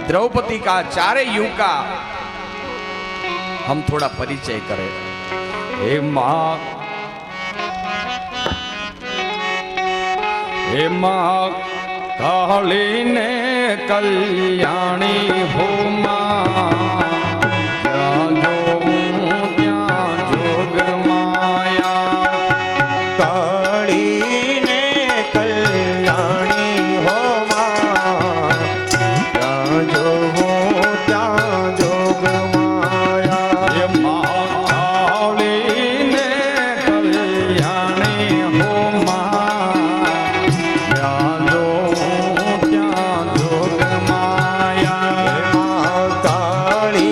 द्रौपदी का चारे युग का हम थोड़ा परिचय करें। हे माँ, हे माँ काली ने कल्याणी हो माँ, ત્યાં જોઉં ત્યાં જોગ માયા। કાળી ને કલ્યાણી હો માં, ત્યાં જોઉં ત્યાં જોગ માયા। હે મા કાળી ને કલ્યાણી હો માँ, ત્યાં જોઉં ત્યાં જોગ માયા। માં કાળી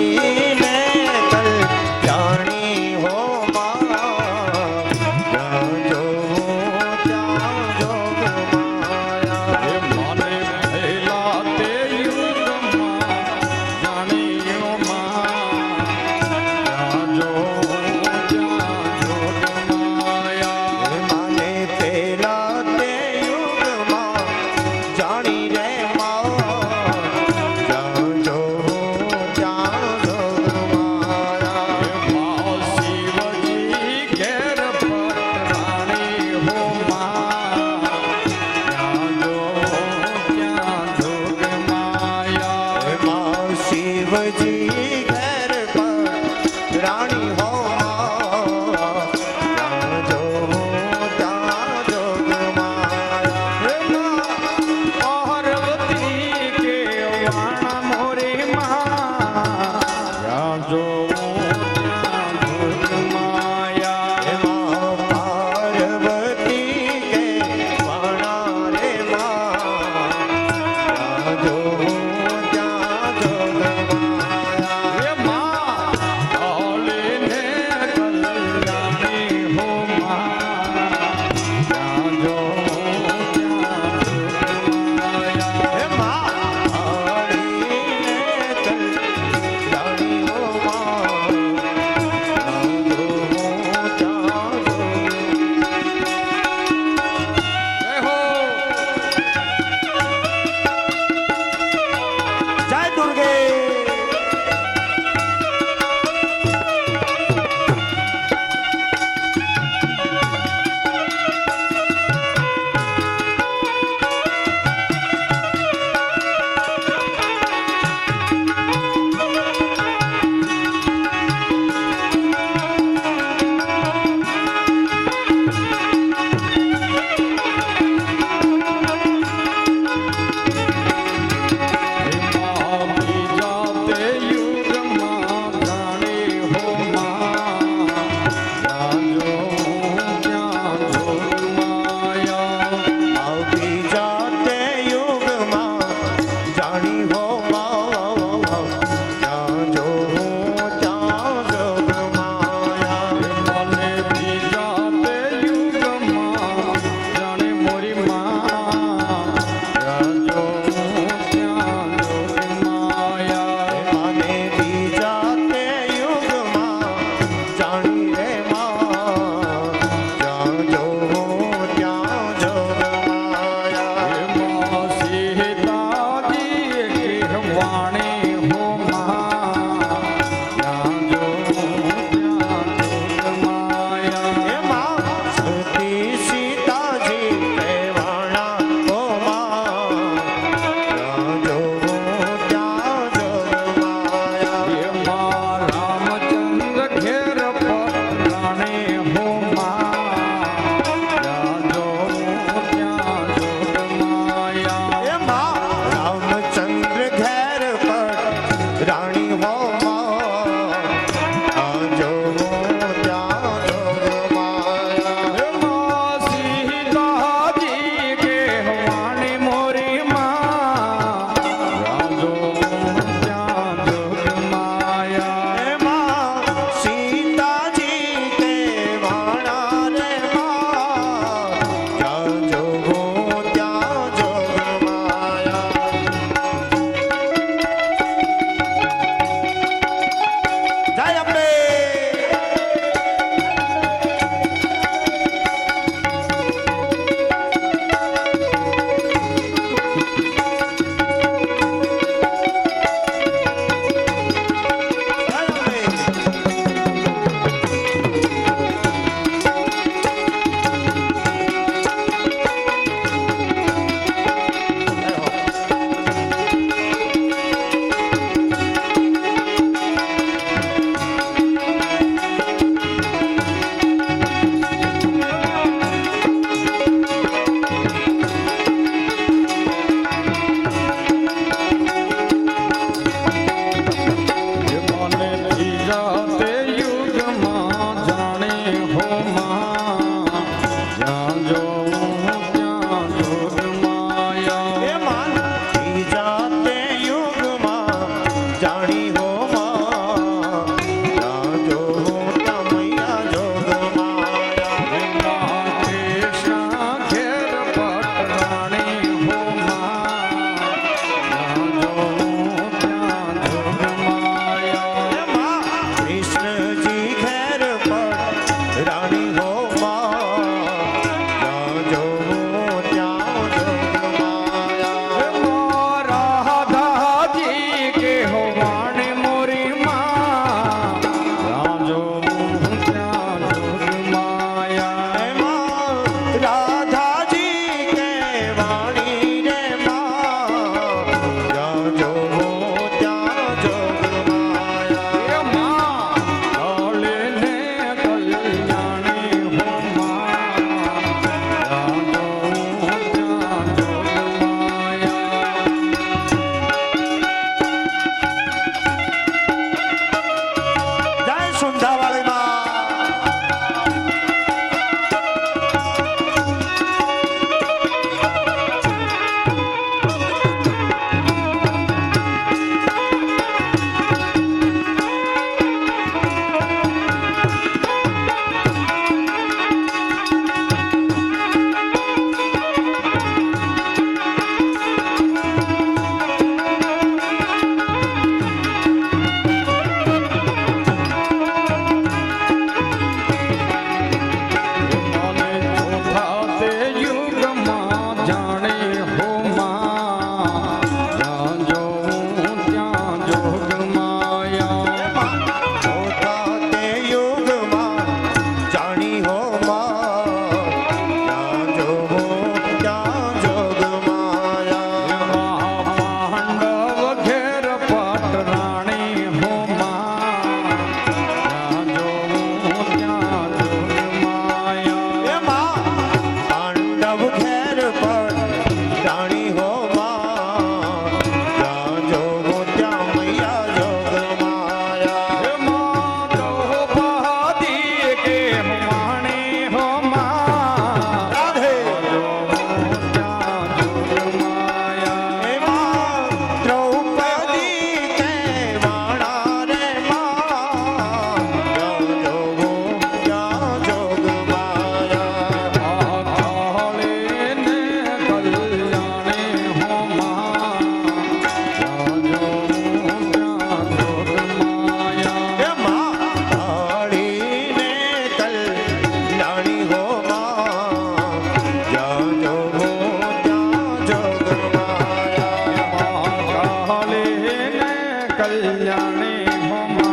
કલ્યાણી હો માં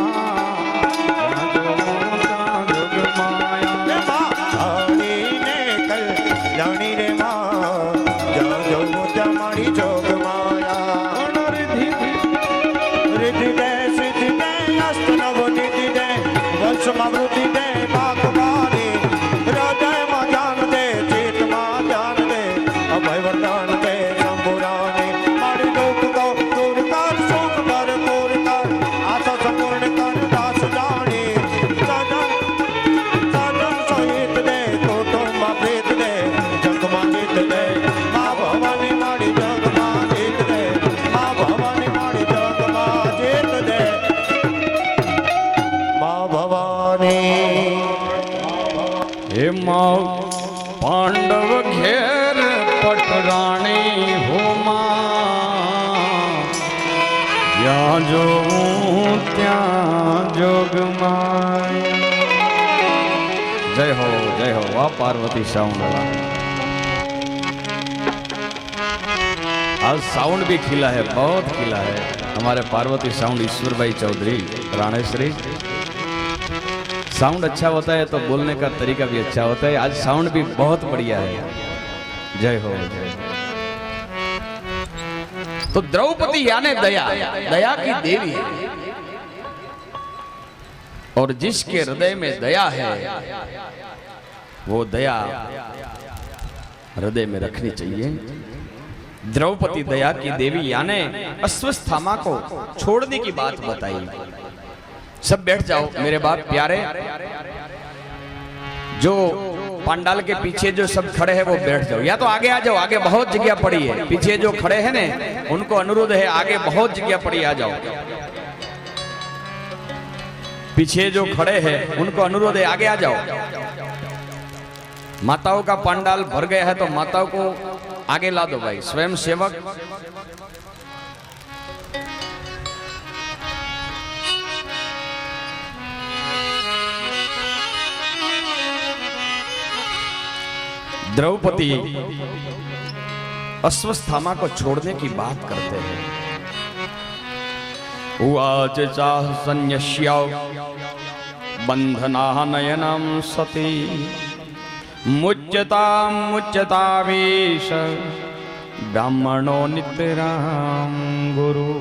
જોગ માયા જાણીને કલ્યાણી રે માં જ્યાં જોઉં ત્યાં મારી જોગ માયા રિદ્ધિ દે સિદ્ધિ દે અષ્ટ નવ નિધિ દે વંશમાં વૃદ્ધિ દે ભાગવાની હૃદયમાં ધ્યાન દે ચિત્તમાં ધ્યાન દે અભય વરદાન દે શંભુરાની મારી દુઃખ તો દૂર કર સુખ ભરપૂર કર આશા સંપૂર્ણ કર દાસ જાણી સદન સહિત દે કુટુંબમાં પ્રીત દે જગમાં જીત દે મા ભવાની મારી જગમાં જીત દે મા ભવાની મારી જગમાં જીત દે મા ભવાની હે માં પાંડવ ઘેર પટરાણી હો માં જ્યાં જોઉં ત્યાં જોગમાં જય હો વાહ પાર્વતી साउंड आज साउंड भी खिला है, बहुत खिला है। हमारे पार्वती साउंड ईश्वर भाई चौधरी राणेश्वरी। साउंड अच्छा होता है तो बोलने का तरीका भी अच्छा होता है। आज साउंड भी बहुत बढ़िया है। जय हो जय हो। तो द्रौपदी यानी दया, दया की देवी, और जिसके हृदय में दया है वो दया हृदय में रखनी चाहिए। द्रौपदी दया की देवी यानी अश्वत्थामा को छोड़ने की बात बताई। सब बैठ जाओ मेरे बाप प्यारे। जो पंडाल के पीछे जो सब खड़े हैं वो बैठ जाओ, या तो आगे आ जाओ, आगे बहुत जगह पड़ी है। पीछे जो खड़े हैं ने उनको अनुरोध है आगे बहुत जगह पड़ी, आ जाओ। पीछे जो खड़े हैं उनको अनुरोध है आगे आ जाओ। माताओं का पंडाल भर गया है तो माताओं को आगे ला दो भाई, स्वयं सेवक। द्रौपदी अश्वत्थामा को छोड़ने की बात करते हैं। उवाच चाहसन्यस्य बंधनानयनं सती मुच्यतावेश ब्राह्मणो नितराम गुरु।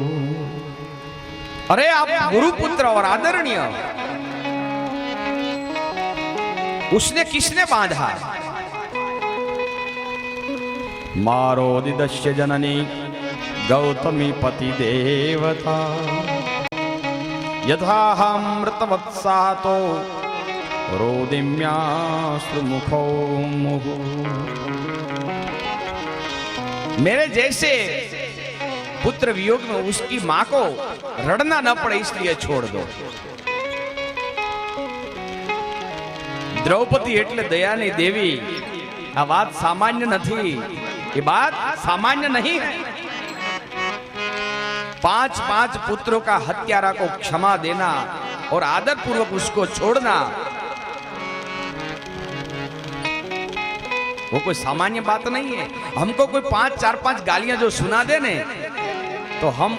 अरे आप गुरुपुत्र और आदरणीय, उसने किसने बांधा? मारो दिदस्य जननी गौतमी पति देवता यथामृतवत्सा तो रोदिम्याश्रुमुखो मुहु। मेरे जैसे पुत्र वियोग में उसकी मां को रड़ना न पड़े इसलिए छोड़ दो। द्रौपदी एटले दयानी देवी। आ बात सामान्य नहीं, ये बात सामान्य नहीं है। 5 पुत्रों का हत्यारा को क्षमा देना और आदर पूर्वक उसको छोड़ना, वो कोई सामान्य बात नहीं है। हमको कोई 4-5 गालियां जो सुना दे ने तो हम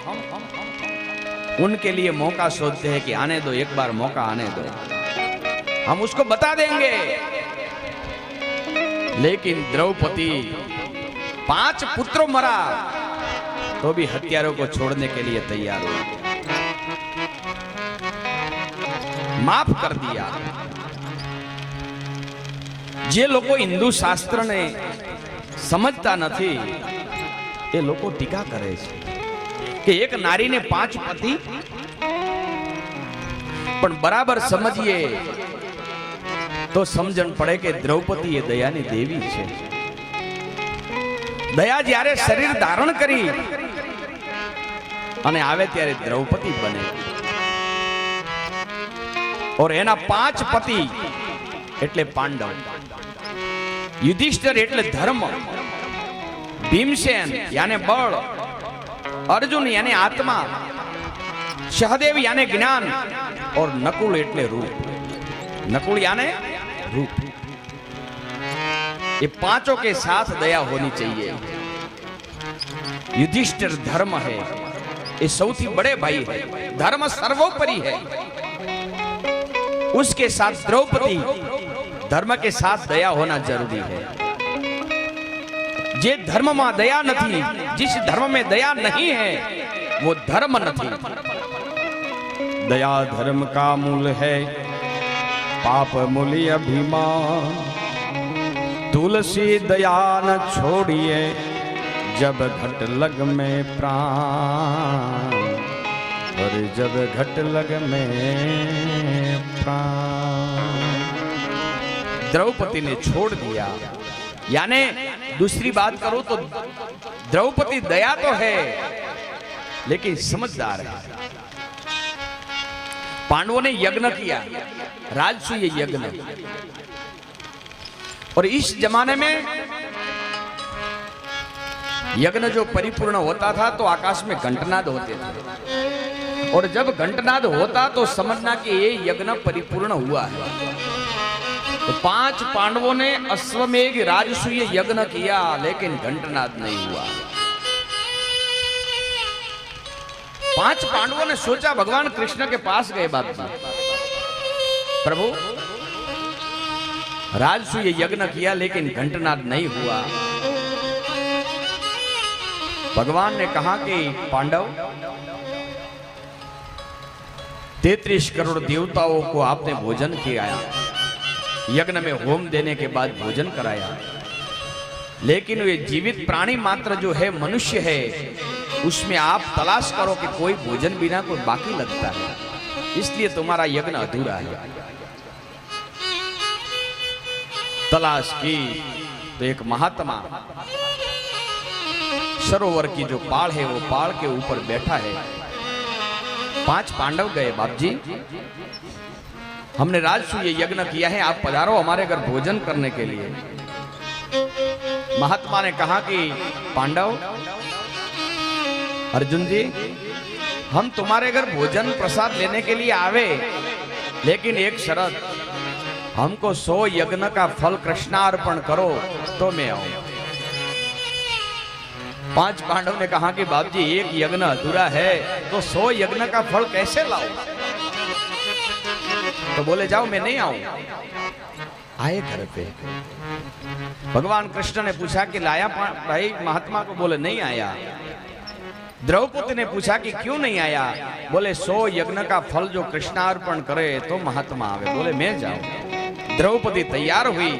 उनके लिए मौका सोचते हैं कि आने दो, एक बार मौका आने दो, हम उसको बता देंगे। लेकिन द्रौपदी 5 पुत्रों मरा तो भी हत्यारों को छोड़ने के लिए तैयार हुई, माफ कर दिया। जे लोग हिंदू शास्त्र ने समझता नहीं ये लोग टीका करे कि एक नारी ने 5 पति, पण बराबर समझिए तो समझन पड़े कि द्रौपदी ये दयानी देवी छे। दया ज्यारे शरीर धारण करी अने आवे त्यारे द्रौपदी बने। और एना 5 पति एटले पांडव, युधिष्ठिर एटले धर्म, भीमसेन यानी बल, अर्जुन यानी आत्मा, सहदेव यानी ज्ञान और नकुल एटले रूप। नकुल यानी रूप। ये 5 के साथ दया होनी चाहिए। युधिष्ठिर धर्म है, ये सौथी बड़े भाई है, धर्म सर्वोपरि है। उसके साथ द्रौपदी, धर्म के साथ दया होना जरूरी है। जे धर्म में दया नहीं, जिस धर्म में दया नहीं है वो धर्म नहीं। दया धर्म का मूल है, पाप मूल्य अभिमान। तुलसी दया न छोड़िए, जब घट लग में प्राण, और जब घट लग में प्राण। द्रौपदी ने छोड़ दिया, यानी दूसरी बात करो तो द्रौपदी दया तो है लेकिन समझदार है। पांडवों ने यज्ञ किया, राजसूय यज्ञ, और इस जमाने में यज्ञ जो परिपूर्ण होता था तो आकाश में घंटनाद होते थे, और जब घंटनाद होता तो समझना कि ये यज्ञ परिपूर्ण हुआ है। तो 5 पांडवों ने अश्वमेघ राजसूय यज्ञ किया लेकिन घंटनाद नहीं हुआ। 5 पांडवों ने सोचा, भगवान कृष्ण के पास गए, बाप जी प्रभु राजसूय यज्ञ किया लेकिन घंटनाद नहीं हुआ। भगवान ने कहा कि पांडव, 33 करोड़ देवताओं को आपने भोजन किया, यज्ञ में होम देने के बाद भोजन कराया, लेकिन वे जीवित प्राणी मात्र जो है, मनुष्य है, उसमें आप तलाश करो कि कोई भोजन बिना कोई बाकी लगता है, इसलिए तुम्हारा यज्ञ अधूरा है। तलाश की तो एक महात्मा सरोवर की जो पाड़ है वो पाड़ के ऊपर बैठा है। 5 पांडव गए, बाप जी हमने राजसूय यज्ञ किया है, आप पधारो हमारे घर भोजन करने के लिए। महात्मा ने कहा कि पांडव, अर्जुन जी हम तुम्हारे घर भोजन प्रसाद लेने के लिए आवे, लेकिन एक शर्त, हमको 100 यज्ञ का फल कृष्णार्पण करो तो मैं आऊं। 5 पांडव ने कहा कि बाप जी एक यज्ञ अधूरा है तो 100 यज्ञ का फल कैसे लाऊं? तो बोले जाओ मैं नहीं आऊं। आए घर पे, भगवान कृष्ण ने पूछा कि लाया भाई महात्मा को? बोले नहीं आया। द्रौपदी ने पूछा कि क्यों नहीं आया? बोले 100 यज्ञ का फल जो कृष्णार्पण करे तो महात्मा आवे। बोले मैं जाऊं। द्रौपदी तैयार हुई,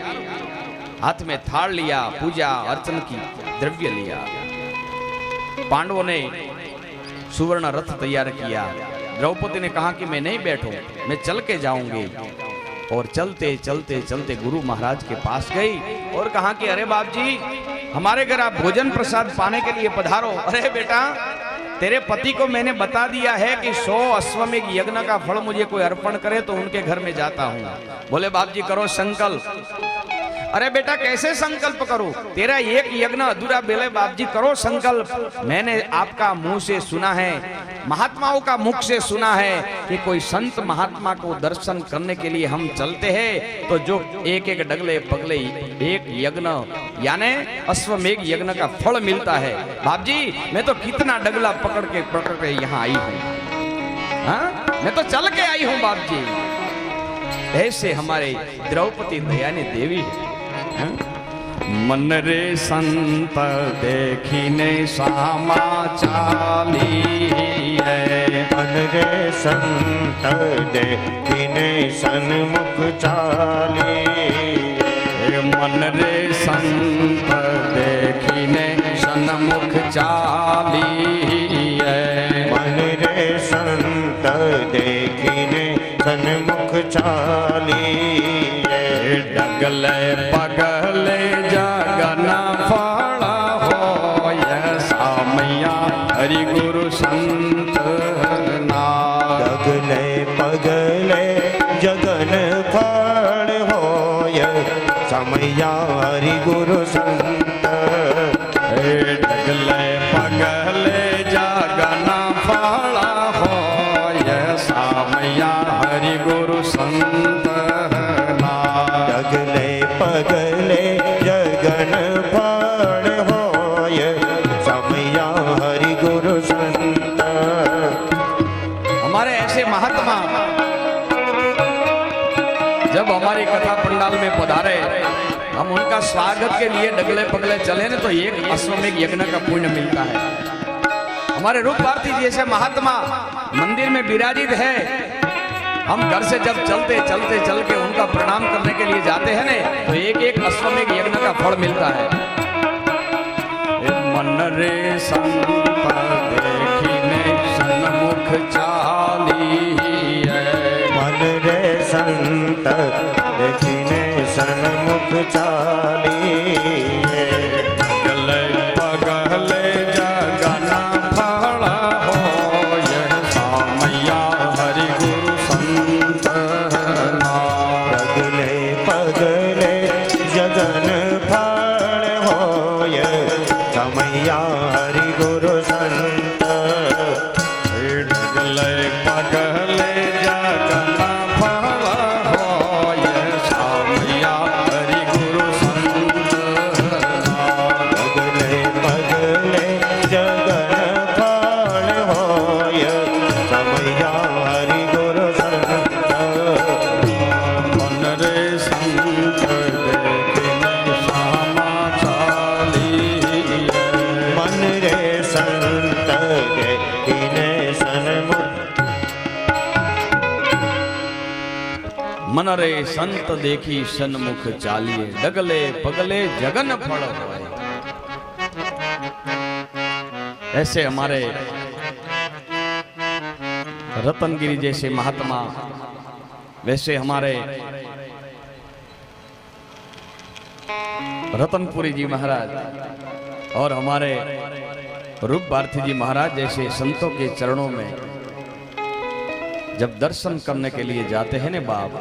हाथ में थाल लिया, पूजा अर्चन की द्रव्य लिया। पांडवों ने सुवर्ण रथ तैयार किया। द्रौपदी ने कहा कि मैं नहीं बैठूं, मैं चल के जाऊंगी। और चलते चलते चलते गुरु महाराज के पास गई और कहा कि अरे बाप जी हमारे घर आप भोजन प्रसाद पाने के लिए पधारो। अरे बेटा तेरे पति को मैंने बता दिया है कि 100 अश्वमेघ यज्ञ का फल मुझे कोई अर्पण करे तो उनके घर में जाता हूँ। बोले बाप जी करो संकल्प। अरे बेटा कैसे संकल्प करूं? तेरा एक यज्ञ अधूरा। बोले बाप जी करो संकल्प। मैंने आपका मुंह से सुना है, महात्माओं का मुख से सुना है कि कोई संत महात्मा को दर्शन करने के लिए हम चलते हैं तो जो एक एक डगले पगले एक यज्ञ यानी अश्वमेघ यज्ञ का फल मिलता है। बाप जी मैं तो कितना डगला पकड़ के यहाँ आई हूँ, हाँ मैं तो चल के आई हूँ बाप जी। ऐसे हमारे द्रौपदी दयानी देवी है। मन रे संत देखिने सामा चाली है। मन रे संत देखिने सन्मुख चाली है। मन रे संत देखिने सन्मुख चाली है। मन रे संत देखिने सन्मुख चाली है। डगले पगले जगना फाड़ा हो सामैया हरि गुरु संत ना। डगले पगले जगन फाड़ होय समैया हरि गुरु संत। डगले पगले जगना फाड़ा हो सामैया हरि गुरु संत। डगले पगले जगन फाड़ होय समैया हरि गुरु संत। हमारे ऐसे महात्मा जब हमारी कथा पंडाल में पधारे, हम उनका स्वागत के लिए डगले पगले चले ना तो एक अश्वमेध यज्ञ का पुण्य मिलता है। हमारे रूप भारती जैसे महात्मा मंदिर में विराजित है, हम घर से जब चलते चल के उनका प्रणाम करने के लिए जाते हैं ना तो एक अश्वमेध यज्ञ का फल मिलता है। मन रे संत देखिने सन्मुख चालिए, मन रे संत देखिने सन्मुख चालिए, गले पगले जगन फल होय, सामैया हरि गुरु संत पगले पगले जगन फल होय, समैया हरि गुरु संत। गले पगले जगन फल होय, सामैया हरि गुरु संत। पगले पगले जगन फल होय, समैया हरि गुरु संत। मन रे संत देखिने श्यामा चालिए, मन रे संत देखिने सन्मुख। मन रे संत देखी सन्मुख चालिए, डगले पगले जगन फल होय। ऐसे हमारे रतनगिरी जैसे महात्मा, वैसे हमारे रतनपुरी जी महाराज और हमारे रूप भारती जी महाराज जैसे संतों के चरणों में जब दर्शन करने के लिए जाते हैं ना बाप,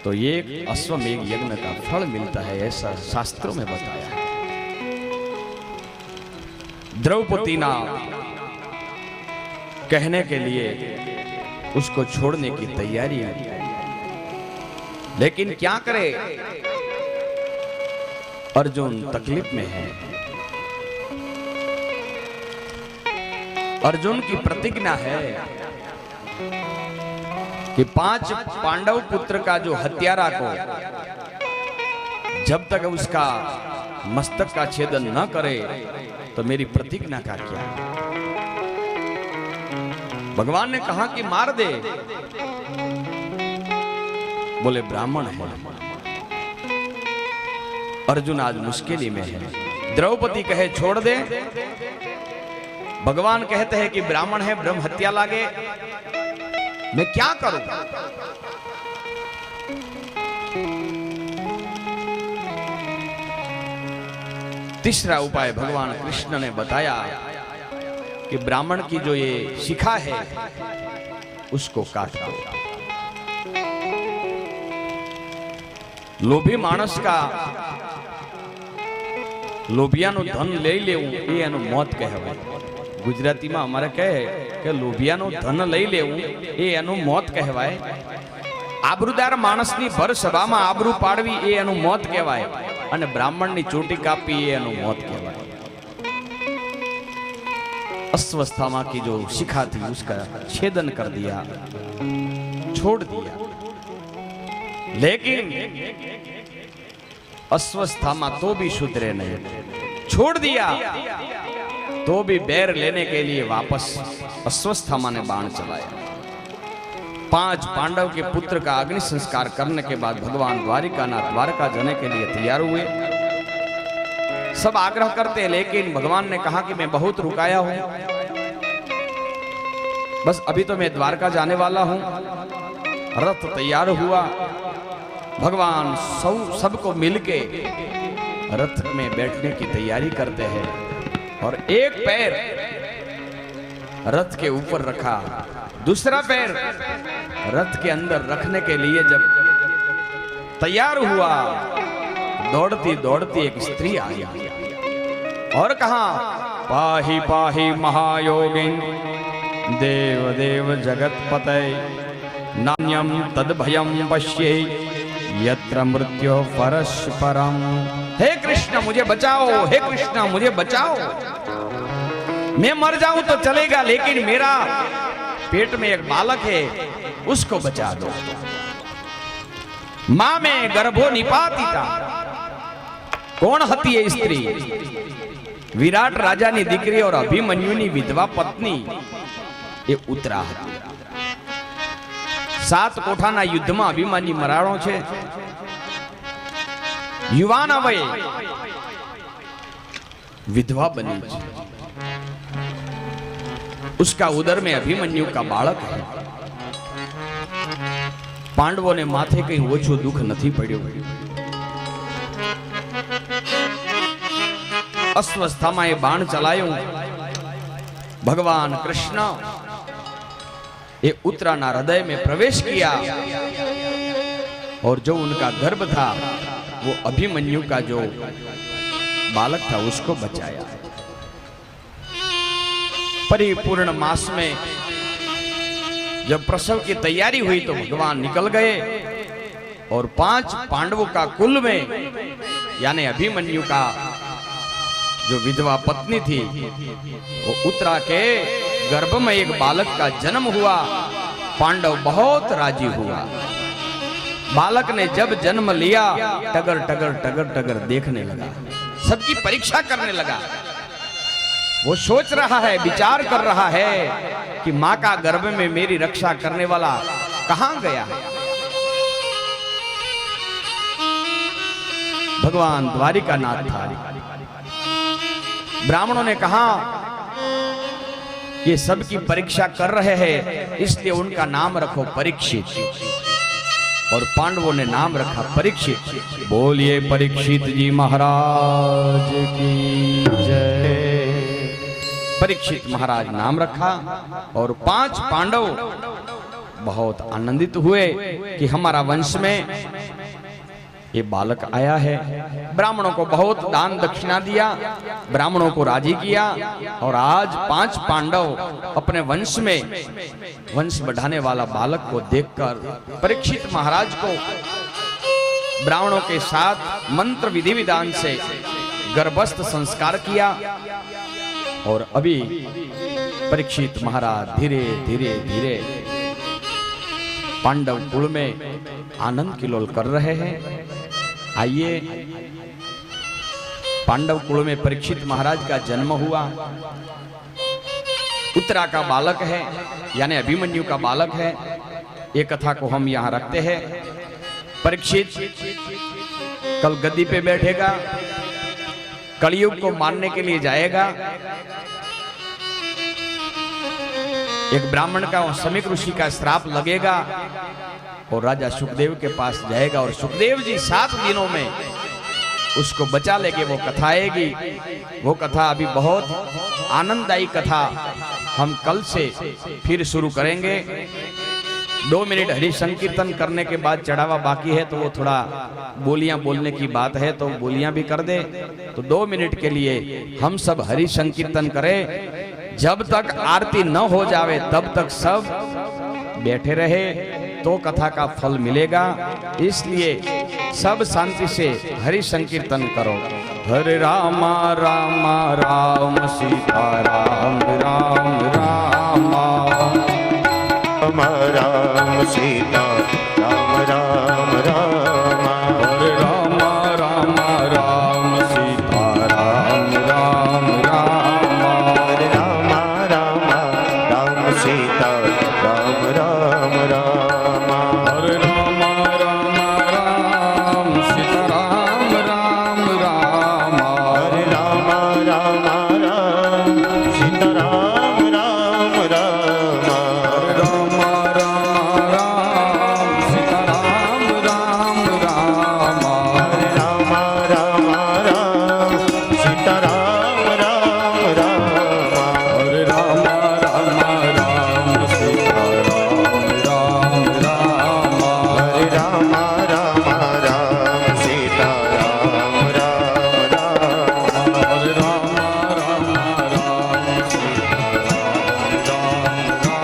तो ये अश्वमेध यज्ञ का फल मिलता है, ऐसा शास्त्रों में बताया है। द्रौपदी ना कहने के लिए उसको छोड़ने की तैयारी है, लेकिन क्या करे, अर्जुन तकलीफ में है। अर्जुन की प्रतिज्ञा है कि 5 पांडव पुत्र का जो हत्यारा को जब तक उसका मस्तक का छेदन न करे तो मेरी प्रतिज्ञा का क्या। भगवान ने कहा कि मार दे, बोले ब्राह्मण है। अर्जुन आज मुश्किल में है। द्रौपदी कहे छोड़ दे, भगवान कहते हैं कि ब्राह्मण है, ब्रह्म हत्या लागे, मैं क्या करूं। तीसरा उपाय भगवान कृष्ण ने बताया कि ब्राह्मण की जो ये शिखा है उसको काट दो। लोभी मानस का लोभियाનું ધન લઈ લેવું એ એનું મોત કહેવાય। ગુજરાતીમાં અમારે કહે કે લોભિયાનું ધન લઈ લેવું એ એનું મોત કહેવાય। આબરૂદાર માણસની ભર સભામાં આબરૂ પાડવી એ એનું મોત કહેવાય, અને બ્રાહ્મણની ચોટી કાપવી એ એનું મોત કહેવાય। अस्वस्थामा की जो शिखा थी उसका छेदन कर दिया, छोड़ दिया, लेकिन अस्वस्थामा तो भी सुधरे नहीं, छोड़ दिया तो भी बैर लेने के लिए वापस अस्वस्थामा ने बाण चलाया। 5 पांडव के पुत्र का अग्नि संस्कार करने के बाद भगवान द्वारिकानाथ द्वारका जाने के लिए तैयार हुए। सब आग्रह करते हैं, लेकिन भगवान ने कहा कि मैं बहुत रुकाया हूं, बस अभी तो मैं द्वारका जाने वाला हूं। रथ तैयार हुआ, भगवान सबको मिलके रथ में बैठने की तैयारी करते हैं, और एक पैर रथ के ऊपर रखा, दूसरा पैर रथ के अंदर रखने के लिए जब तैयार हुआ, दौड़ती दौड़ती एक स्त्री आई और कहा, पाहि पाहि महायोगिन देव देव जगतपते, नान्यम तद भयम पश्ये यत्र मृत्यो परस्परम। हे कृष्ण मुझे बचाओ, हे कृष्ण मुझे बचाओ। मैं मर जाऊं तो चलेगा, लेकिन मेरा पेट में एक बालक है, उसको बचा दो। मां में गर्भो निपातिता, कोण हती ए स्त्री? विराट राजानी दीकरी और अभिमन्युनी विधवा पत्नी એ ઉતરા હતી। 7 કોઠાના યુદ્ધમાં અભિમાની મરાણો છે। યુવાન અવયે विधवा बनी છે। उसका उदर में अभिमन्यु का बालक है। पांडवों ने माथे कहीं ओछું दुख નથી પડ્યું। अस्वस्थाમાં એ बाण चलायो। भगवान कृष्ण ये उत्तराना हृदय में प्रवेश किया और जो उनका गर्भ था वो अभिमन्यु का जो बालक था उसको बचाया। परिपूर्ण मास में जब प्रसव की तैयारी हुई तो भगवान निकल गए और 5 पांडवों का कुल में यानी अभिमन्यु का जो विधवा पत्नी थी वो उत्तरा के गर्भ में एक बालक का जन्म हुआ। पांडव बहुत राजी हुआ। बालक ने जब जन्म लिया टगर टगर टगर टगर देखने लगा, सबकी परीक्षा करने लगा। वो सोच रहा है, विचार कर रहा है कि मां का गर्भ में मेरी रक्षा करने वाला कहां गया है। भगवान द्वारिकानाथ था। ब्राह्मणों ने कहा ये सबकी परीक्षा कर रहे हैं, इसलिए उनका नाम रखो परीक्षित। और पांडवों ने नाम रखा परीक्षित। बोलिए परीक्षित जी महाराज की जय। परीक्षित महाराज नाम रखा और 5 पांडव बहुत आनंदित हुए कि हमारा वंश में ये बालक आया है। ब्राह्मणों को बहुत दान दक्षिणा दिया, ब्राह्मणों को राजी किया और आज 5 पांडव अपने वंश में वंश बढ़ाने वाला बालक को देखकर परीक्षित महाराज को ब्राह्मणों के साथ मंत्र विधि विधान से गर्भस्थ संस्कार किया। और अभी परीक्षित महाराज धीरे धीरे धीरे पांडव कुल में आनंद किलोल कर रहे हैं। आइए, पांडव कुल में परीक्षित महाराज का जन्म हुआ। उत्तरा का बालक है यानी अभिमन्यु का बालक है। ये कथा को हम यहां रखते हैं। परीक्षित कल गद्दी पे बैठेगा, कलयुग को मारने के लिए जाएगा। एक ब्राह्मण का समीक ऋषि का श्राप लगेगा और राजा सुखदेव के पास जाएगा और सुखदेव जी 7 दिनों में उसको बचा लेंगे। वो कथा आएगी। वो कथा अभी बहुत आनंददायी कथा हम कल से फिर शुरू करेंगे। 2 मिनट हरि संकीर्तन करने के बाद चढ़ावा बाकी है, तो वो थोड़ा बोलियां बोलने की बात है तो बोलियां भी कर दे। तो 2 मिनट के लिए हम सब हरि संकीर्तन करें। जब तक आरती न हो जावे तब तक सब बैठे रहे तो कथा का फल मिलेगा। इसलिए सब शांति से हरि संकीर्तन करो। हरे राम राम राम सीता राम राम राम राम सीता राम राम राम। हरे राम राम राम सीता राम राम राम। हरे राम राम राम सीता राम राम राम। हरे राम राम राम सीता राम राम राम। हरे राम राम राम सीता राम राम राम। हरे राम राम राम सीता राम राम राम। हरे राम राम राम सीता राम राम राम। हरे राम राम राम सीता राम राम राम। हरे राम राम राम सीता राम राम राम। हरे राम राम राम सीता राम राम राम।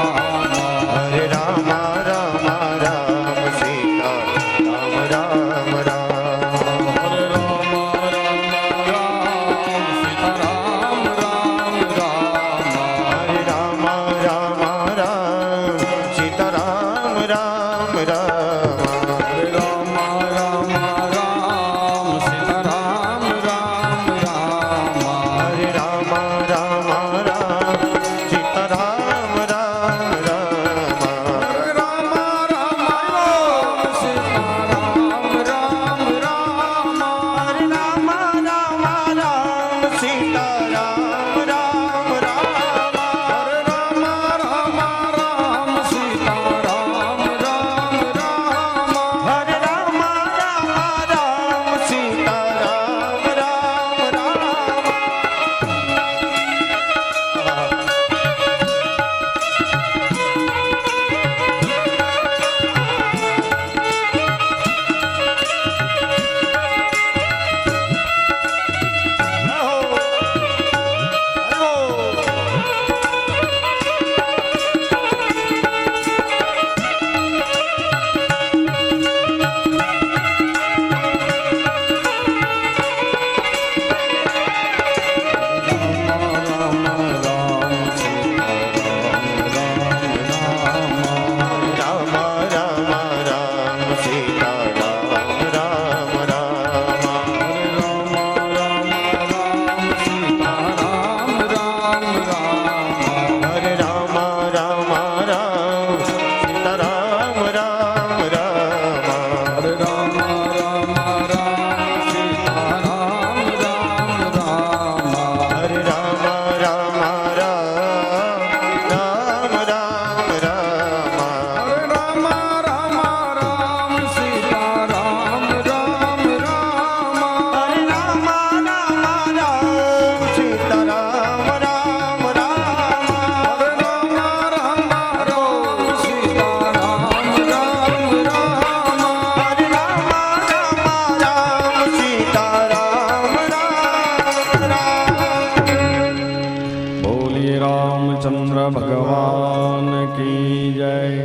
भगवान की जय।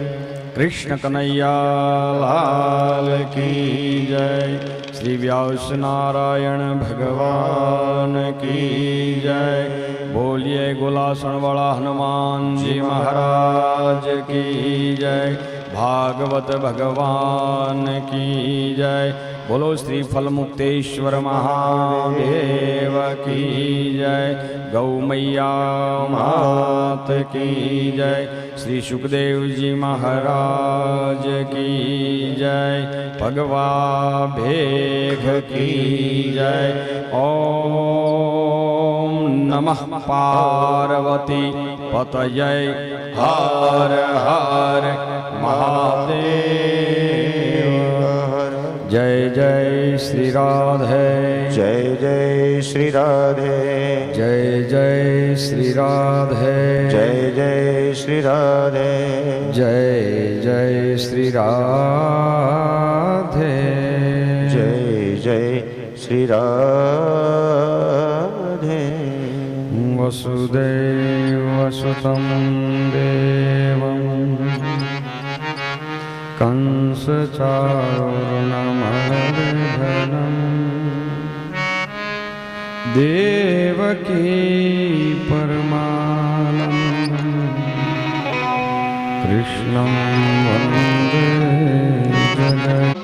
कृष्ण कन्हैया लाल की जय। श्री व्यास नारायण भगवान की जय। बोलिए गोलासन वाला हनुमान जी महाराज की जय। भागवत भगवान की जय। बोलो श्री फल मुक्तेश्वर महादेव की जय। गौ मैया मात की जय। श्री सुखदेव जी महाराज की जय। भगवा भेघ की जय। ओम नमः पार्वती पतये हर हर महादेव। जय जय श्री राधे। जय जय श्री राधे। जय जय श्री राधे। जय जय श्री राधे। जय जय श्री राधे। जय जय श्री राधे। वसुदेवसुतं देवं कंसचारुणमर्दनं देवकी परमानन्दं कृष्णं वन्दे जगत्।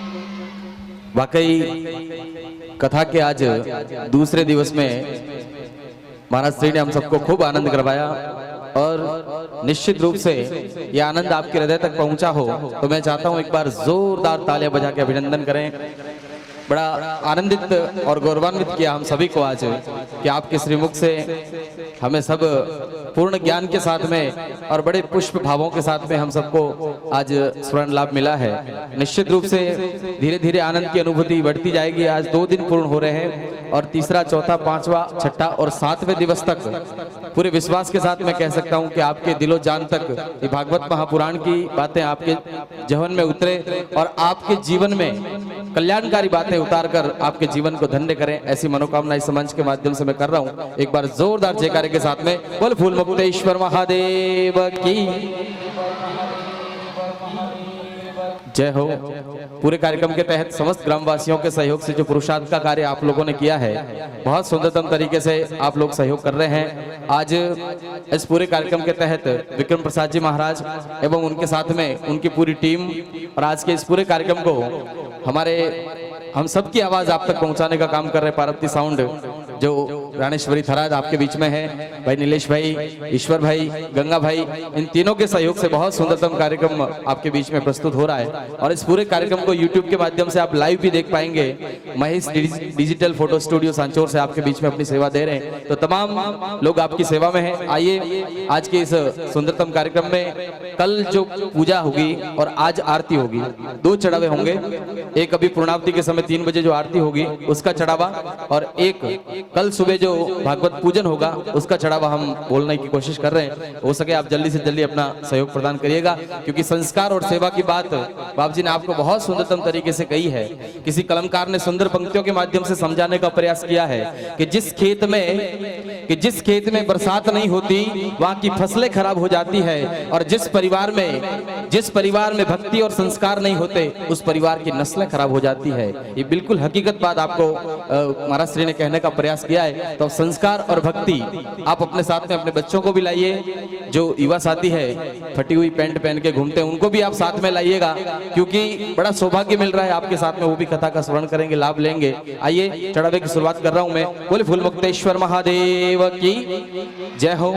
वाकई कथा के आज दूसरे दिवस में महाराज श्री ने हम सबको खूब आनंद करवाया और निश्चित रूप से यह आनंद आपके हृदय तक पहुंचा हो तो मैं चाहता हूं एक बार जोरदार तालियां बजा के अभिनंदन करें। बड़ा आनंदित और गौरवान्वित किया हम सभी को आज कि आपके श्रीमुख से हमें सब पूर्ण ज्ञान के साथ में और बड़े पुष्प भावों के साथ में हम सबको आज स्वर्ण लाभ मिला है। निश्चित रूप से धीरे धीरे आनंद की अनुभूति बढ़ती जाएगी। आज 2 दिन पूर्ण हो रहे हैं और तीसरा, चौथा, पांचवा, छठा और 7वें दिवस तक पूरे विश्वास के साथ मैं कह सकता हूं कि आपके दिलो जान तक ये भागवत महापुराण की बातें आपके जहन में उतरे और आपके जीवन में कल्याणकारी बातें उतारकर आपके जीवन को धन्य करें, ऐसी मनोकामना इस मंच के माध्यम से मैं कर रहा हूं। एक बार जोरदार जयकारे के साथ में बोल फूल मुक्तेश्वर महादेव की जय हो। पूरे कार्यक्रम के तहत समस्त ग्रामवासियों के सहयोग से जो पुरुषार्थ का कार्य आप लोगों ने किया है, बहुत सुंदरतम तरीके से आप लोग सहयोग कर रहे हैं। आज इस पूरे कार्यक्रम के तहत विक्रम प्रसाद जी महाराज एवं उनके साथ में उनकी पूरी टीम और आज के इस पूरे कार्यक्रम को हम सबकी आवाज आप तक पहुंचाने का काम कर रहे पार्वती साउंड, जो राणेश्वरी थराद आपके बीच में है, भाई नीलेश भाई, ईश्वर भाई, गंगा भाई, इन तीनों के सहयोग से बहुत सुंदरतम कार्यक्रम आपके बीच में प्रस्तुत हो रहा है। और इस पूरे कार्यक्रम को YouTube के माध्यम से आप लाइव भी देख पाएंगे। Mahesh digital photo studio Sanchore से आपके बीच में अपनी सेवा दे रहे हैं, तो तमाम लोग आपकी सेवा में हैं। आइए आज के इस सुंदरतम कार्यक्रम में कल जो पूजा होगी और आज आरती होगी, 2 चढ़ावे होंगे। एक अभी पूर्णावती के समय 3 बजे जो आरती होगी उसका चढ़ावा, और एक कल सुबह जो भागवत पूजन होगा उसका चढ़ावा हम बोलने की कोशिश कर रहे हैं। हो सके आप जल्दी से जल्दी अपना सहयोग प्रदान करिएगा, क्योंकि संस्कार और सेवा की बात बाप जी ने आपको बहुत सुंदरतम तरीके से कही है। किसी कलमकार ने सुंदर पंक्तियों के माध्यम से समझाने का प्रयास किया है कि जिस खेत में बरसात नहीं होती वहां की फसलें खराब हो जाती है, और जिस परिवार में भक्ति और संस्कार नहीं होते उस परिवार की नस्लें खराब हो जाती है। ये बिल्कुल हकीकत बात आपको महाराज श्री ने कहने का प्रयास किया है। तो संस्कार और भक्ति आप अपने साथ में अपने बच्चों को भी लाइए। जो युवा साथी है फटी हुई पैंट पहन के घूमते हैं उनको भी आप साथ में लाइएगा, क्योंकि बड़ा सौभाग्य मिल रहा है आपके साथ में, वो भी कथा का श्रवण करेंगे, लाभ लेंगे। आइए चढ़ावे की शुरुआत कर रहा हूं मैं। बोले फूल मुक्तेश्वर महादेव की जय हो।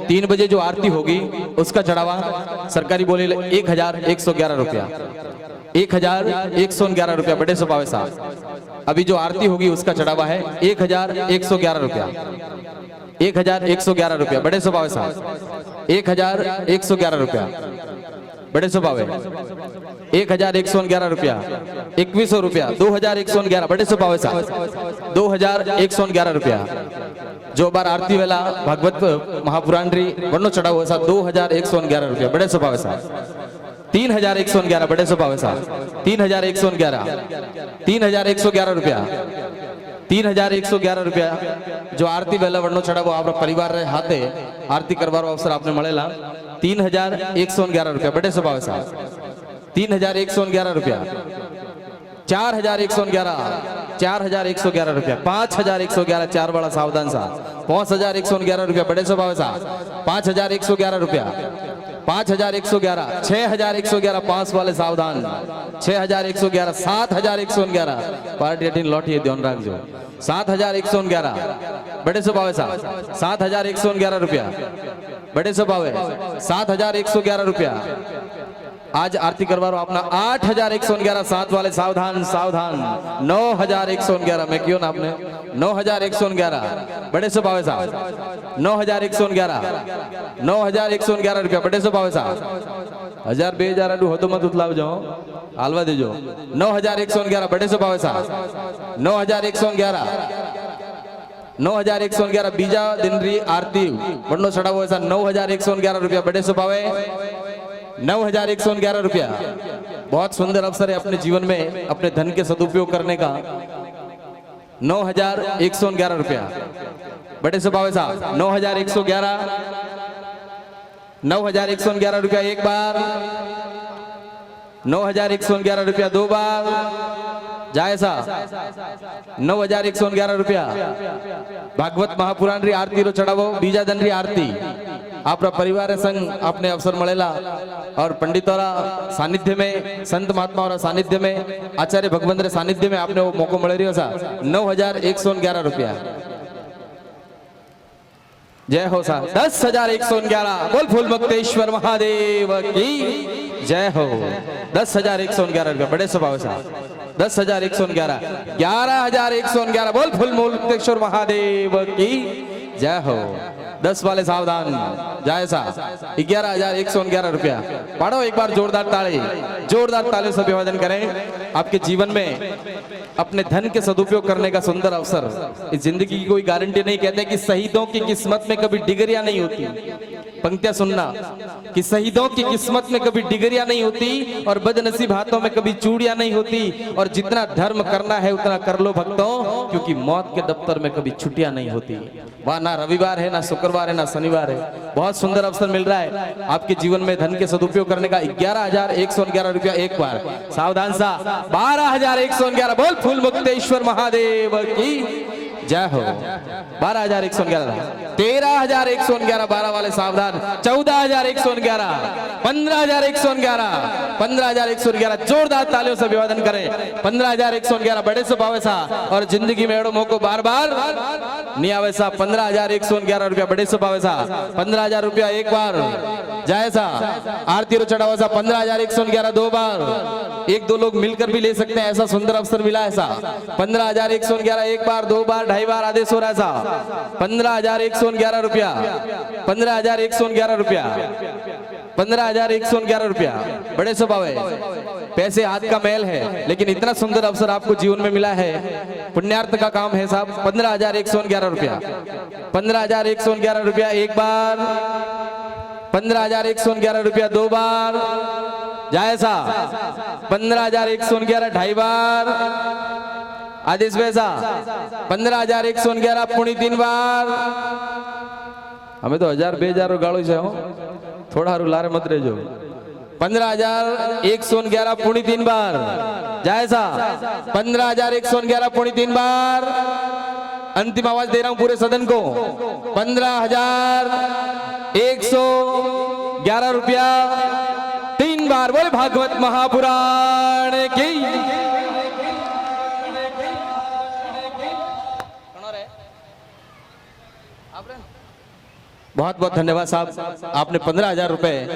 3 बजे जो आरती होगी उसका चढ़ावा सरकारी बोले 1111 रुपया, 1111 रुपया बड़े स्वभाव साहब। अभी जो आरती होगी उसका चढ़ावा है 1111 रुपया, 1111 रुपया बड़े स्वभाव साहब, 1111 रुपया बड़े स्वभाव है, 1111 रुपया, 2100 रुपया, 2111 बड़े स्वभाव साहब, 2111 रुपया। जो बार आरती वेला भागवत महापुराण वर्णो चढ़ाव 2111 रुपया बड़े स्वभाव साहब, 3111 बड़े स्वभाव साहब, 3111 रुपया, 3111 रुपया। जो आरती वेला वर्णो चढ़ाव आप परिवार रे हाथे आरती करवारो अवसर आपने मळेला। 3,111 रुपया, बड़े स्वभाव साहब 3,111 रुपया, 4,111, 4,111 रुपया, 5,111, चार वाला सावधान साहब 5,111 रुपया, बड़े स्वभाव साहब 5,111 रुपया, 5,111, 6,111, 5 वाले सावधान 6,111, 7,111, पार्टी अटीन लौटिए ध्यान रखो 7,111, बड़े स्वभाव साहब 7,111 रुपया, बड़े स्वभाव है 7,111 रुपया। आज आरती करवा रहा अपना 8,111, 7 वाले सावधान सावधान 9,111, मैं क्यों ना आपने 9,111, बड़े स्वभाव साहब 9,111, 9,111 रुपया, बड़े स्वभाव साहब 1,000 2,000 हो तो मत उतलाव जाओ हालवा देजो 9,111, बड़े स्वभाव साहब 9,111, 9,111, बीजा दिन री आरती बड़ो सड़ा हुआ 9,111 रुपया, बड़े स्वभाव 9,111 रुपया। बहुत सुंदर अवसर है अपने जीवन में अपने धन के सदुपयोग करने का। 9,111 रुपया, बड़े स्वभाव साहब 9,111, 9,111 रुपया एक बार, 9,111 रुपया दो बार, जायसा 9,111 रुपया। भागवत महापुराण री आरती रो चढ़ावो, बीजा दिन री आरती आपरा परिवार संग आपने अवसर मळेला और पंडितोरा सानिध्य में, संत महात्मा सानिध्य में, आचार्य भगवंत सानिध्य में आपने वो मौको मळी रह्यो सा 9,111 रुपया। जय हो सा 10,111, बोल फूलमुक्तेश्वर महादेव की जय हो। 10,111 रुपया, बड़े स्वभाव सा 10,111, 11,111, बोल फूलमुक्तेश्वर महादेव की जय हो। 10 वाले सावधान जाए सा 11,111 रुपया। पढ़ो एक बार जोरदार ताली से अभिवादन करें। आपके जीवन में अपने धन के सदुपयोग करने का सुंदर अवसर। इस जिंदगी की कोई गारंटी नहीं, कहते कि शहीदों की किस्मत में कभी डिग्रियां नहीं होती। पंक्तियां सुनना कि शहीदों की किस्मत में कभी डिग्रियां नहीं होती और बदनसीब हाथों में कभी चूड़ियां नहीं होती। और जितना धर्म करना है उतना कर लो भक्तों, क्योंकि मौत के दफ्तर में कभी छुट्टियां नहीं होती। वहां ना रविवार है, ना शुक्रवार है, ना शनिवार है। बहुत सुंदर अवसर मिल रहा है आपके जीवन में धन के सदुपयोग करने का। 11,111 रुपया एक बार, सावधान सा 12,111, बोल फूलमुक्तेश्वर महादेव की जय हो। 12,111, 13,111, 12 वाले सावधान 14,111, 15,111, 15,111, जोरदार तालियों से अभिवादन करें। 15,111, बड़े स्वभाव सा और जिंदगी में एड़ो मौको बार बार नहीं आवे सा। 15,111 रुपया, बड़े स्वभाव सा 15,000 रुपया एक बार, जाए सा आरती रो चढ़ावा सा 15,111 दो बार। एक दो लोग मिलकर भी ले सकते हैं, ऐसा सुंदर अवसर मिला है सा। 15,111 एक बार, दो बार, ढाई बार आदेश हो रहा सा। 15,111 रुपया, 15,111 रुपया, 15,111 रुपया, बड़े स्वभाव है। पैसे हाथ का मैल है, लेकिन इतना सुंदर अवसर आपको जीवन में मिला है, पुण्यार्थ का काम है साहब। 15,111 रुपया, 15,111 रुपया एक बार, 15,111 रुपया दो बार, जाए सा 15,111 ढाई बार, आदेश वैसा 15,111 पुणी 3 बार। हमें तो 1,000 2,000 गाड़ो से हो, थोड़ा रू लारे मत रेजो। 15,111 पुणी 3 बार, जाए सा 15,111 पुणी 3 बार। अंतिम आवाज दे रहा हूं पूरे सदन को, 15,111 रुपया 3 बार। बोले भागवत महापुराण की। बहुत बहुत धन्यवाद साहब, आपने 15,000 रुपए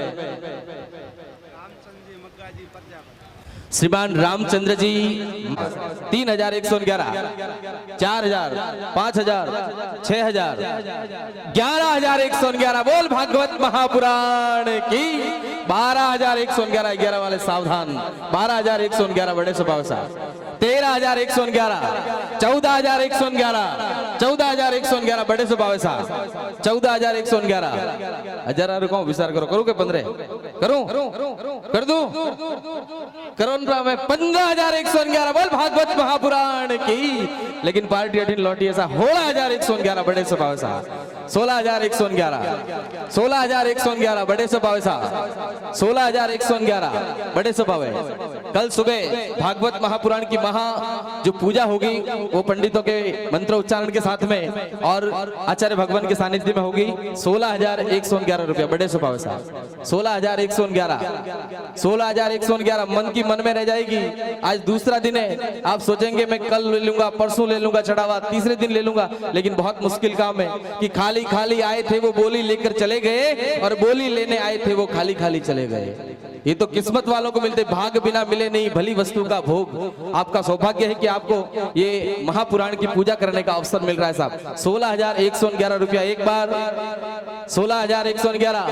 श्रीमान रामचंद्र जी 3,111, 4,000, 5,000, 6,000, 11,111, बोल भागवत महापुराण की। 12,111, 11 वाले सावधान 12,111, बड़े स्वभाव साहब 13,111, 14,111, 14,111, बड़े स्वभाव साहब 14,111। 1,000 रुको विचार करो, करूँ के 15 करूं कर दूं करो में 15,111 बोल भागवत महापुराण की। लेकिन पार्टी अठीन लौटी ऐसा 16,111 बड़े से पावे सा 16,111 16,111 बड़े से पावे सा 16,111 बड़े से पावे। कल सुबह भागवत महापुराण की जो पूजा होगी वो पंडितों के मंत्र उच्चारण के साथ में और आचार्य भगवान के सानिध्य में होगी। 16,111 रुपया बड़े से पावे सा 16,111 मन की मन में रह जाएगी। आज दूसरा दिन है, आप सोचेंगे मैं कल ले लूंगा, परसों ले लूंगा चढ़ावा, तीसरे दिन ले लूंगा, लेकिन बहुत मुश्किल काम है कि खाली खाली आए थे वो बोली लेकर चले गए और बोली लेने आए थे वो खाली खाली चले गए। ये तो किस्मत वालों को मिलते, भाग बिना मिले नहीं भली वस्तु का भोग। आपका सौभाग्य है कि आपको ये महापुराण की पूजा करने का अवसर मिल रहा है साहब। 16,111 रुपया एक बार, 16,111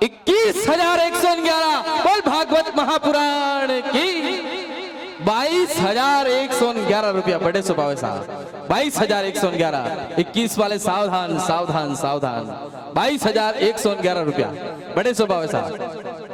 21,111 बोल भागवत महापुराण की। 22,111 रुपया बड़े से पावे साहब 22,111 21 वाले सावधान सावधान सावधान 22,111 रुपया बड़े से पावे साहब।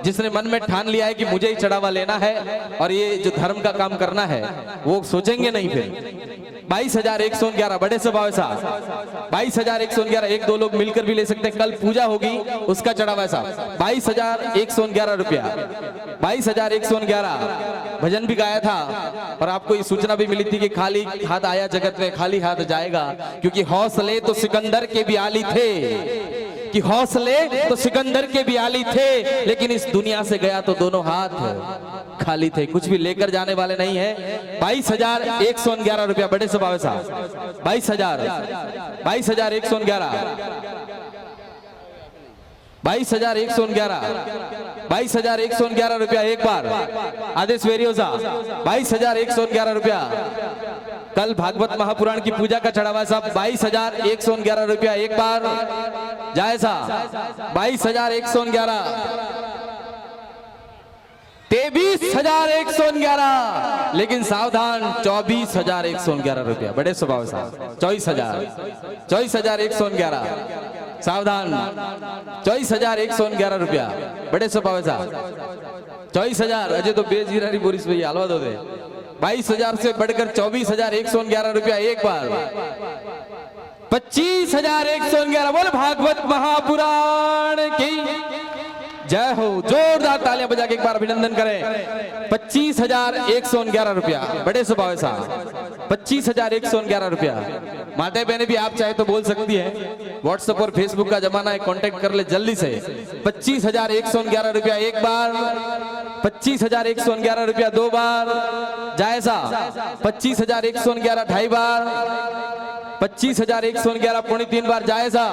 जिसने मन में ठान लिया है कि मुझे ही चढ़ावा लेना है और ये जो धर्म का काम करना है वो सोचेंगे नहीं फिर। 22,111 बड़े से पावे साहब 22,111 एक दो लोग मिलकर भी ले सकते हैं। कल पूजा होगी उसका चढ़ावा साहब 22,111 रुपया 22,111 भजन भी गाया था और आपको ये सूचना भी मिली थी कि खाली हाथ आया जगत में खाली हाथ जाएगा, क्योंकि हौसले तो सिकंदर के भी आली थे कि हौसले तो सिकंदर के भी आली थे, लेकिन इस दुनिया से गया तो दोनों हाथ खाली थे, कुछ भी लेकर जाने वाले नहीं है। 22,111 रुपया बड़े से पावे साहब 22,111 22,111 रुपया एक बार। आदेश वेरियोजा 22,111 रुपया। कल भागवत महापुराण की पूजा का चढ़ावा साहब 22,111 रुपया एक बार जायजा 22,111 23,111 लेकिन सावधान 24,111 रुपया बड़े स्वभाव साहब 24,111 सावधान 24,111 रुपया बड़े स्वभाव साहब 24,000 अजय तो बेजीरारी बोरिस भैया हलवा दो दे 22,000 से बढ़कर 24,111 रुपया एक बार 25,111 बोल भागवत महापुराण की जय हो। जोरदार तालियां बजा के एक बार अभिनंदन करें। 25,111 रुपया बड़े स्वभाव साहब 25,111 रुपया। माता बहने भी आप चाहे तो बोल सकती है, व्हाट्सएप और फेसबुक का जमाना है, कांटेक्ट कर ले जल्दी से। 25,111 रुपया एक बार 25,111 रुपया दो बार जायजा 25,111 ढाई बार 25,111 पौनी तीन बार जायजा।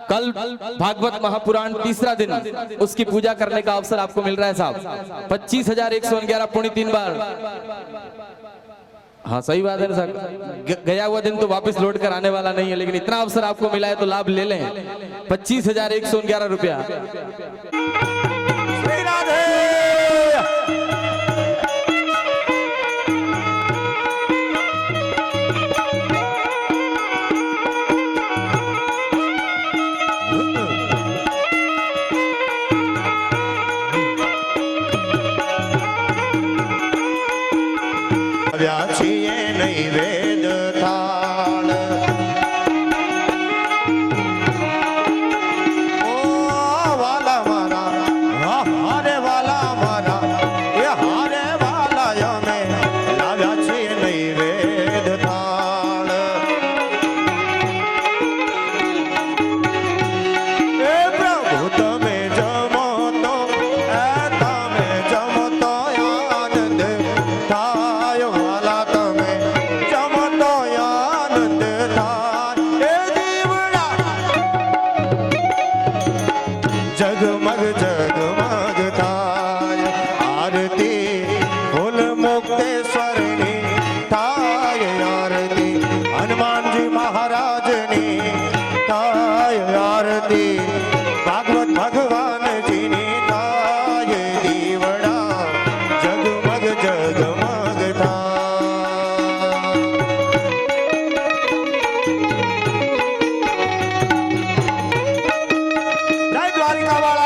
कल भागवत महापुराण तीसरा दिन उसकी पूजा करने का अवसर आपको मिल रहा है साहब 25,111 पौनी तीन बार। हाँ सही बात है साहब, गया हुआ दिन तो वापस लौट कर आने वाला नहीं है, लेकिन इतना अवसर आपको मिला है तो लाभ ले लें। 25,111 रुपया। श्री राधे व्याचिए नैवेद थाल ओ वाला मारा हारे वाला मारा ये हारे वाला यमे व्याचिए नैवेद थाल ए प्रभु तमे जमो तो तमे जमो तो आनंद थायो जगमग जगमग थाय आरती फूल मुक्तेश्वरनी थाय आरती हनुमान जी महाराज नी थाय आरती भागवत भगवान जी नी थाय दीवड़ा जगमग जगमग थाय। जय द्वारिका वाला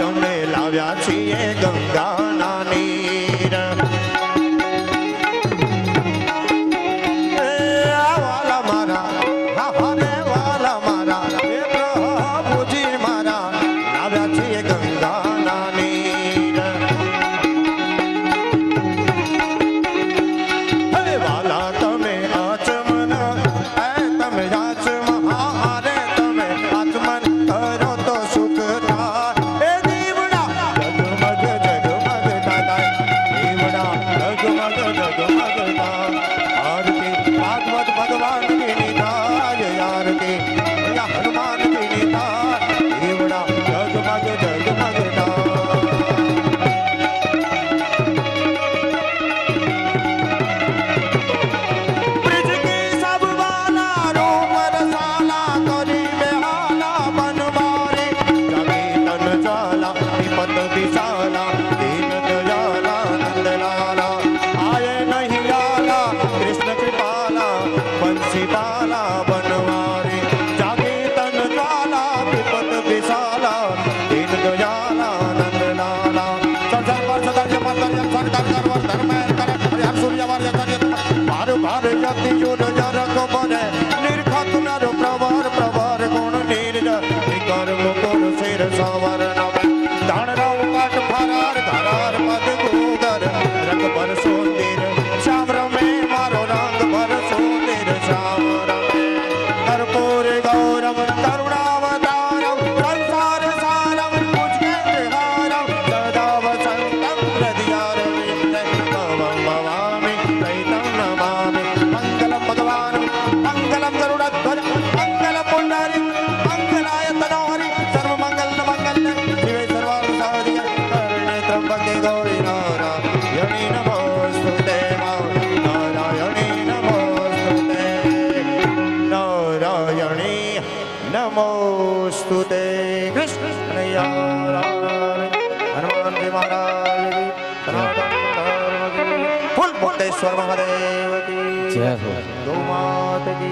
અમે લાવ્યા છીએ ગંગાના નીર વાલા મારા હા રે વાલા મારા હે પ્રભુજી મારા લાવ્યા છીએ ગંગાના નીર હે વાલા તમે આચમન તમે આચમન હારે તમે આચમન કરો તો સુખ થાય એ દીવડા જગમગ જગમગ થાય દીવડા જગમગ જગમગ થાય આરતી ભાગવત ભગવાન કી નિતાય આરતી હનુમાન કી નિતાય દીવડા જગમગ જગમગ થાય ब्रिज के सब वाला रोम रसाला करी बेहाला बन मारे जागे तन जाला विपत विशाला दीन दयाला नंद लाला आए नहीं आला कृष्ण कृपाला बंसी पाला बनवारे जागे तन जाला विपत विशाला दीन दयाला नंद लाला संसार पर सदा जपतर्य संकर करवर धर्म कर हर सूर्य वर्य भार भार जति जुन जरक बने निर्खत नर प्रवर प्रवर गुण नीरज निकर मुकुर सिर सवर नव दान राव काट फरार धरार पद गुगर रंग भर सुंदर श्याम रमे मारो रंग भर सुंदर श्याम रमे कर्पूर गौरव करुणावतारम संसार सारम कुचकेन्द्रहारम सदा वसंतम हृदयारविंद भवं भवामि दैतं नमामि मंगलम भगवान मंगलम गरुड़ध्वज मंगलम पुंडरी मंगलाय तनोहरि सर्व मंगल मंगल शिवे सर्वार्थ साधिके शरण्ये त्र्यंबके गौरी नारायणी नमोस्तुते नारायणी नमोस्तुते नारायणी नमोस्तुते कृष्ण हनुमान जी महाराज की सनातन धर्म की फुल मुक्तेश्वर महादेव की जय हो। गौ माता की